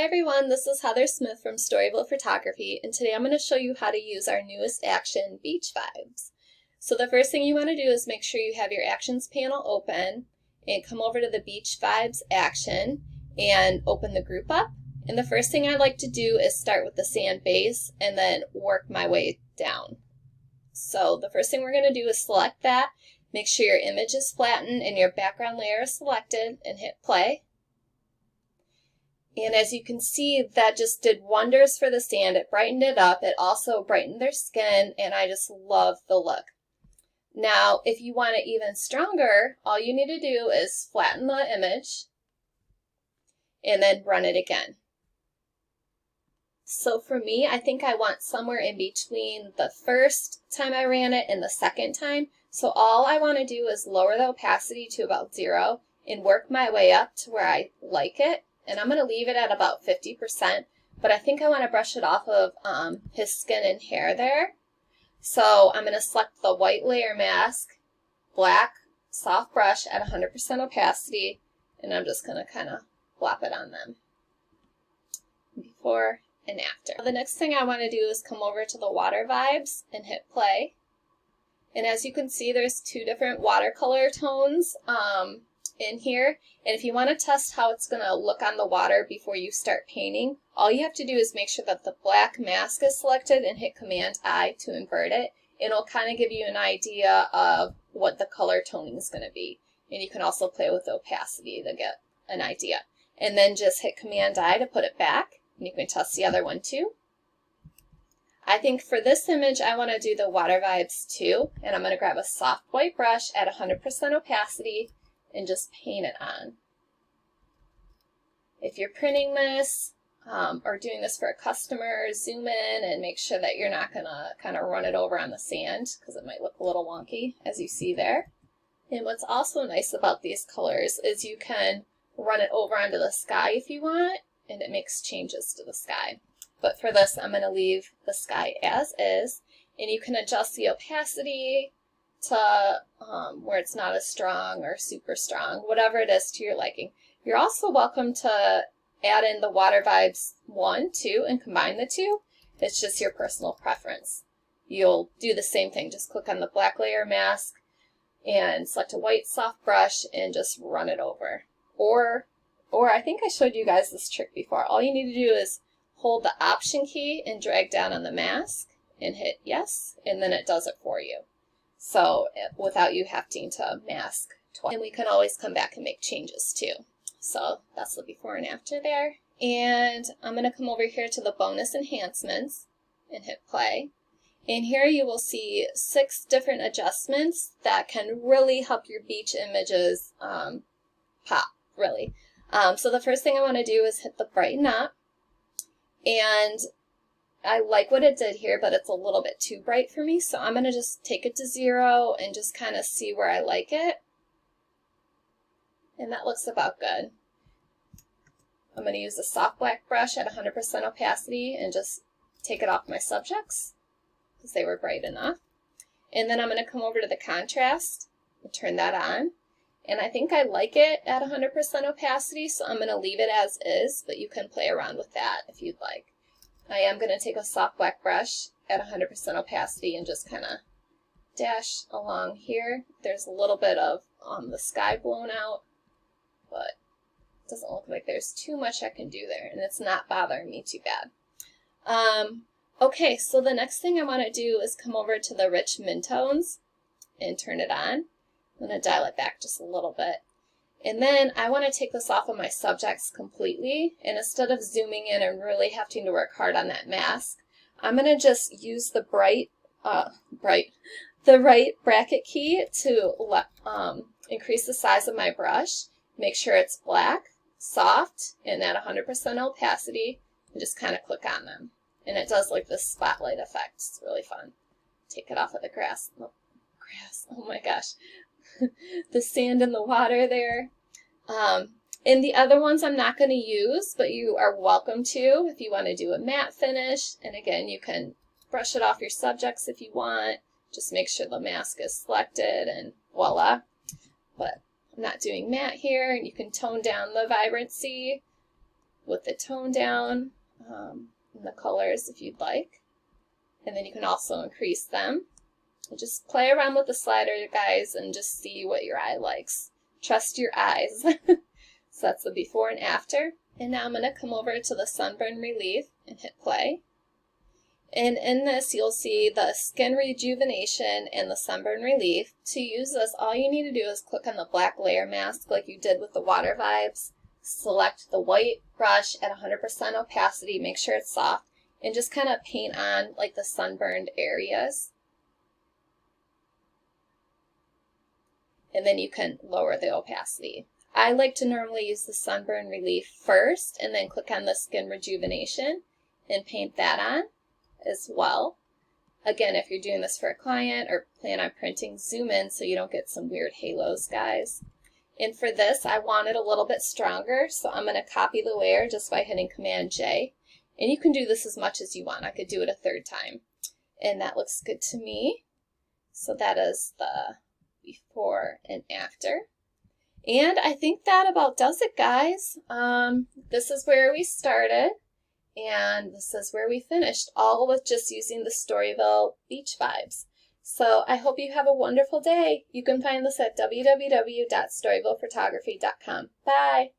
everyone, this is Heather Smith from Storyville Photography, and today I'm going to show you how to use our newest action, Beach Vibes. So the first thing you want to do is make sure you have your Actions panel open and come over to the Beach Vibes action and open the group up. And the first thing I like to do is start with the sand base and then work my way down. So the first thing we're going to do is select that, make sure your image is flattened and your background layer is selected, and hit play. And as you can see, that just did wonders for the sand. It brightened it up. It also brightened their skin, and I just love the look. Now, if you want it even stronger, all you need to do is flatten the image and then run it again. So for me, I think I want somewhere in between the first time I ran it and the second time. So all I want to do is lower the opacity to about 0 and work my way up to where I like it. And I'm going to leave it at about 50%, but I think I want to brush it off of his skin and hair there. So I'm going to select the white layer mask, black, soft brush at 100% opacity, and I'm just going to kind of blop it on them. Before and after. The next thing I want to do is come over to the water vibes and hit play. And as you can see, there's two different watercolor tones in here, and if you want to test how it's going to look on the water before you start painting, all you have to do is make sure that the black mask is selected and hit Command I to invert it. It'll kind of give you an idea of what the color toning is going to be, and you can also play with the opacity to get an idea. And then just hit Command I to put it back, and you can test the other one too. I think for this image I want to do the water vibes too, and I'm going to grab a soft white brush at 100% opacity and just paint it on. If you're printing this or doing this for a customer, zoom in and make sure that you're not going to kind of run it over on the sand because it might look a little wonky, as you see there. And what's also nice about these colors is you can run it over onto the sky if you want, and it makes changes to the sky. But for this, I'm going to leave the sky as is, and you can adjust the opacity to where it's not as strong or super strong, whatever it is to your liking. You're also welcome to add in the water vibes 1, 2, and combine the two. It's just your personal preference. You'll do the same thing. Just click on the black layer mask and select a white soft brush and just run it over. Or I think I showed you guys this trick before. All you need to do is hold the Option key and drag down on the mask and hit yes, and then it does it for you. So without you having to mask twice. And we can always come back and make changes too. So that's the before and after there. And I'm going to come over here to the bonus enhancements and hit play. And here you will see 6 different adjustments that can really help your beach images pop, really. So the first thing I want to do is hit the brighten up. And I like what it did here, but it's a little bit too bright for me, so I'm going to just take it to 0 and just kind of see where I like it. And that looks about good. I'm going to use the soft black brush at 100% opacity and just take it off my subjects because they were bright enough. And then I'm going to come over to the contrast and turn that on. And I think I like it at 100% opacity, so I'm going to leave it as is, but you can play around with that if you'd like. I am going to take a soft black brush at 100% opacity and just kind of dash along here. There's a little bit of the sky blown out, but it doesn't look like there's too much I can do there, and it's not bothering me too bad. Okay, so the next thing I want to do is come over to the rich midtones and turn it on. I'm going to dial it back just a little bit. And then I want to take this off of my subjects completely, and instead of zooming in and really having to work hard on that mask, I'm going to just use the right bracket key to increase the size of my brush, make sure it's black, soft, and at 100% opacity, and just kind of click on them. And it does like this spotlight effect. It's really fun. Take it off of the grass. Oh my gosh. The sand and the water there. And the other ones I'm not going to use, but you are welcome to if you want to do a matte finish. And again, you can brush it off your subjects if you want. Just make sure the mask is selected and voila. But I'm not doing matte here. You can tone down the vibrancy with the tone down and the colors if you'd like. And then you can also increase them. And just play around with the slider, guys, and just see what your eye likes. Trust your eyes. So that's the before and after. And now I'm going to come over to the sunburn relief and hit play. And in this, you'll see the skin rejuvenation and the sunburn relief. To use this, all you need to do is click on the black layer mask like you did with the water vibes. Select the white brush at 100% opacity, make sure it's soft, and just kind of paint on like the sunburned areas. And then you can lower the opacity. I like to normally use the sunburn relief first and then click on the skin rejuvenation and paint that on as well. Again, if you're doing this for a client or plan on printing, zoom in so you don't get some weird halos, guys. And for this, I want it a little bit stronger, so I'm going to copy the layer just by hitting Command J. And you can do this as much as you want. I could do it a third time. And that looks good to me. So that is the before and after. And I think that about does it, guys. This is where we started, and this is where we finished, all with just using the Storyville Beach Vibes. So I hope you have a wonderful day. You can find this at www.storyvillephotography.com. Bye!